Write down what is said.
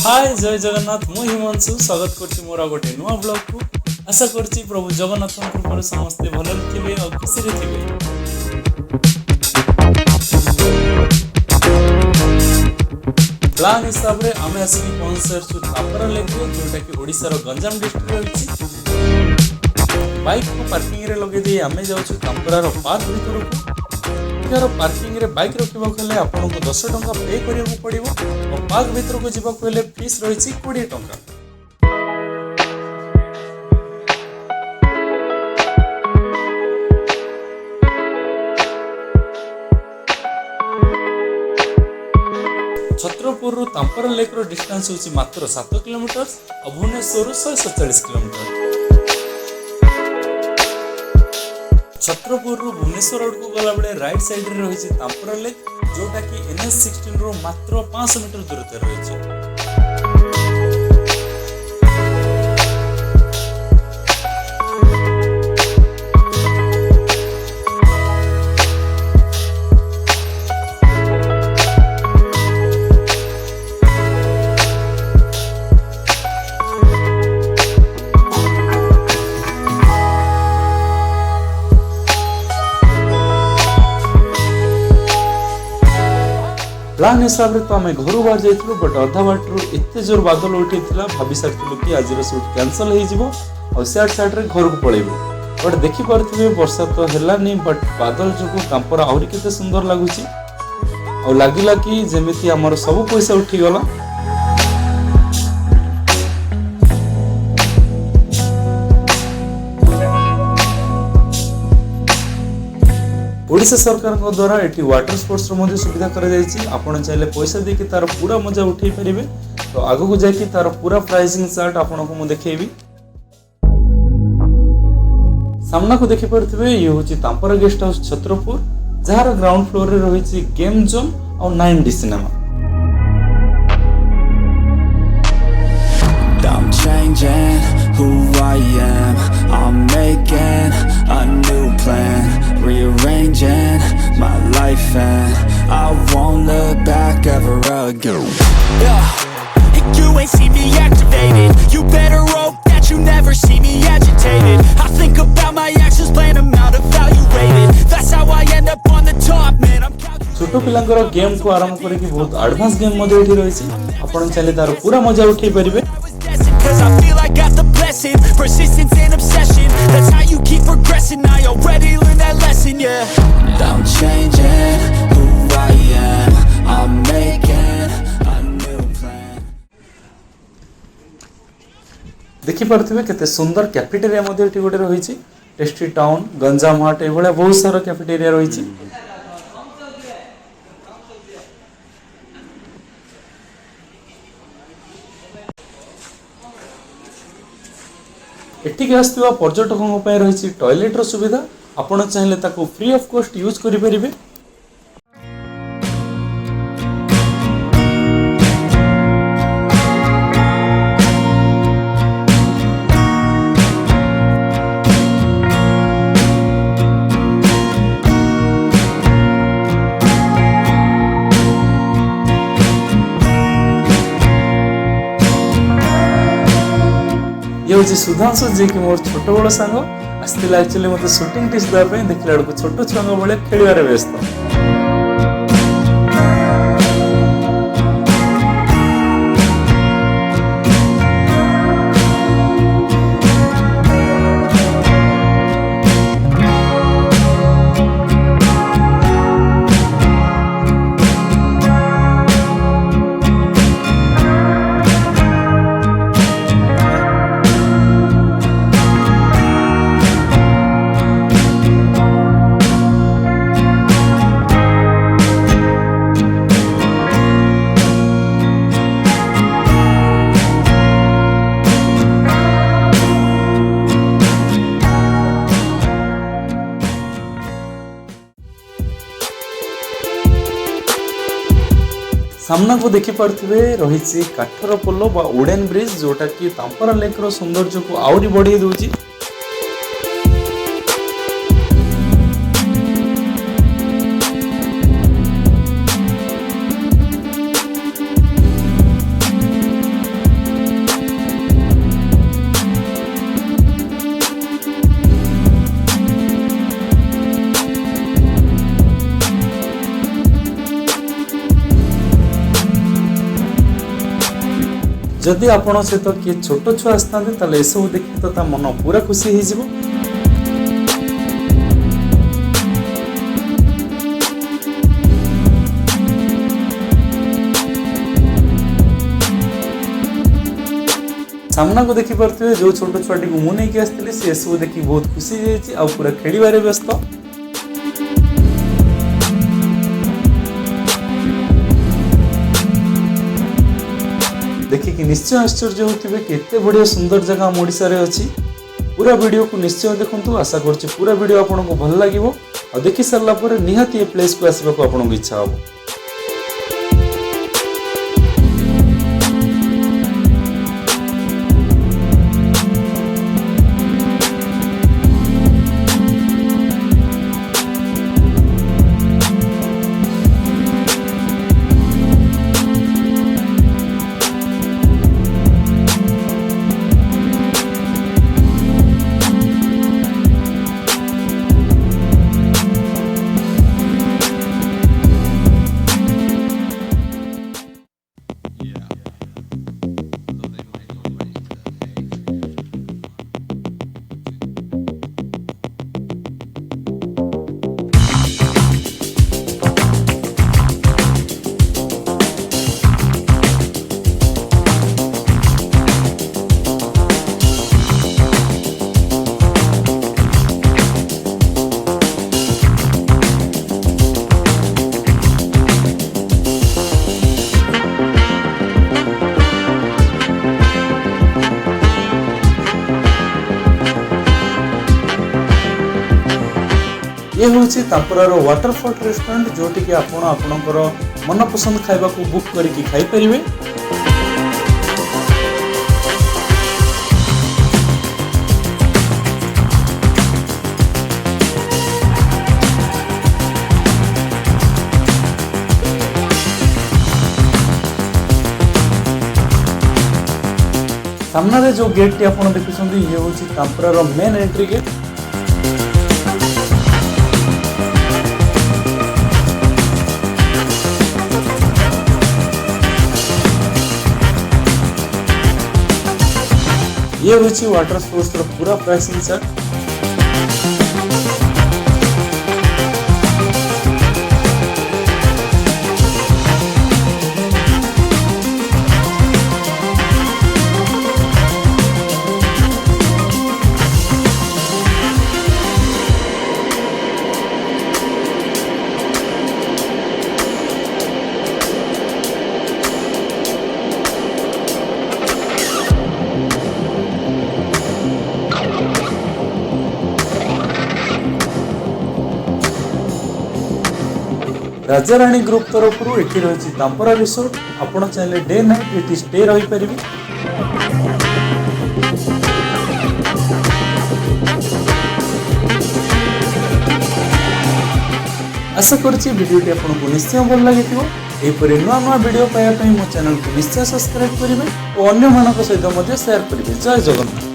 हाय जय जगन्नाथ मु हिमांशु स्वागत करछि मोरा गोटे नुआ ब्लॉग को। आशा करछि प्रभु जगन्नाथ कृपारे समस्ते भल थिबे और खुशी रे थिबे। प्लान हिसाब रे आमे आसी पहुंचरछु तांपरा लेक जोटा कि ओडिसा रो गंजाम डिस्ट्रिक्ट रहछि। बाइक को पार्किंग रे लगे दे आमे जाउछु तांपरा रो पार्क भीतर को। यार पार्किंग रे बाइक रखिबा हेले आपन को 10 टंका पे करियो पड़िबो और पार्क भीतर को जीवा हेले फीस रहिछि 20 टंका। छत्रपुर रु तांपरा लेक रो डिस्टेंस होछि मात्र 7 किलोमीटर और भुवनेश्वर रु 147 किलोमीटर। छत्रपुर रु भुवनेश्वर रोड को गला बेले राइट साइड रे रहिछि तांपरा लेक जोटा कि NH16 रो मात्र 500 मीटर दूरते रहिछि। प्लान हिसाब रे तो आम घर बाहर जाइलु बट अधा बाटू एते जोर बादल उठेला भाभी सारी कि आज शूट कैंसल हो सियाड साइड रे घर को पळेबो बट देखि पारथिबे वर्षा तो हेलानी बट बादल जो तांपरा आहुरी केते सुंदर लागुची और लागिला कि जेमिति हमर सब पैसा उठी गला। ओडिशा सरकार द्वारा एटी वाटर स्पोर्ट्स रो सुविधा करा जायछि। आपण चाहिले पैसा देके तार पूरा मजा उठै परिबे। तो आगो को जाके तार पूरा प्राइसिंग चार्ट आपण को मु देखेबी। सामना को देखि परथिबे ये होछि तांपरा गेस्ट हाउस छत्रपुर जहार ग्राउंड फ्लोर रे रहिछि गेम जोन और 9D cinema. I'm changing who I am, I'm making a new plan, rearranging my life and I won't look back ever again. Yeah, you ain't see me activated, you better hope that you never see me agitated. I think about my actions, plan them out, evaluate it, that's how I end up on the top, man. I'm छोटो पिलांकर game को आरंभ करे कि बहुत advance game मजे उठी रहिछि। आपण चाहिले तार पूरा मजा उठै परिबे। Cause I feel I got the blessing, persistence and obsession, that's how you keep progressing, I already learned that lesson, yeah. I'm changing who I am, I'm making a new plan. देखि परथिबे केते सुंदर cafeteria मध्ये एठी गोटे रहिछि tasty town Ganjam हाट एभले बहुत सारा cafeteria रहिछि। एटिके आसुवा पर्यटकों पे रही टॉयलेट रो सुविधा आपण चाहिले ताको फ्री ऑफ कॉस्ट यूज करि परिबे। ये हूँ सुधांशु जी की मोर छोट बड़ सांग आसला एक्चुअली मत शूटिंग टिप्स देवाई देखला बेलू छोट छुआ बेले खेल व्यस्त। सामना को देखि पार्थिबे रही काठर पोल बा वुडन ब्रिज जोटा कि तांपरा लेक रो सौंदर्य को आउरी बढ़ाई दउची। जदि आपण सहित किए छोट छुआ आसता ए सब देखिए तो मन पूरा खुशी हो। सामना को देखि पार्थिबे जो छोट छुआटी को मु नहीं आसती सी सब देखी बहुत खुशी होती आ पूरा खेलिबारे व्यस्त। देखिए निश्चय आश्चर्य होते केते बढ़िया सुंदर जगह हम ओडिशा रे अछि। पूरा वीडियो को निश्चय देखंतु, आशा करछि पूरा वीडियो आपनको भल लागिवो आ देखि सरला पर निहाती ए प्लेस को आसीबा को आपनको इच्छा हो। ये हूँ तांपरार वाटरफॉल रेस्टोरेंट जोटि कि आपण आपणकर मनपसंद खाइबा को बुक करके खाई परिबे। सामने जो गेट टी आपण देखुछन ये हूँ तांपरार मेन एंट्री गेट। ये हूँ वाटर स्पोर्ट्स पूरा प्राइसिंग चार्ट। राजाराणी ग्रुप तरफ एटी रही तांपरा रिसोर्ट। आपण चाहे डे नाइट ये स्टे रही पारिबे। आशा करछि वीडियोटी आपको निश्चय भल लगी। एपरि नुआ नुआ वीडियो पाइबा मो चैनल को निश्चय सब्सक्राइब करेंगे और अन्य मानक सहित शेयर करेंगे। जय जगन्नाथ।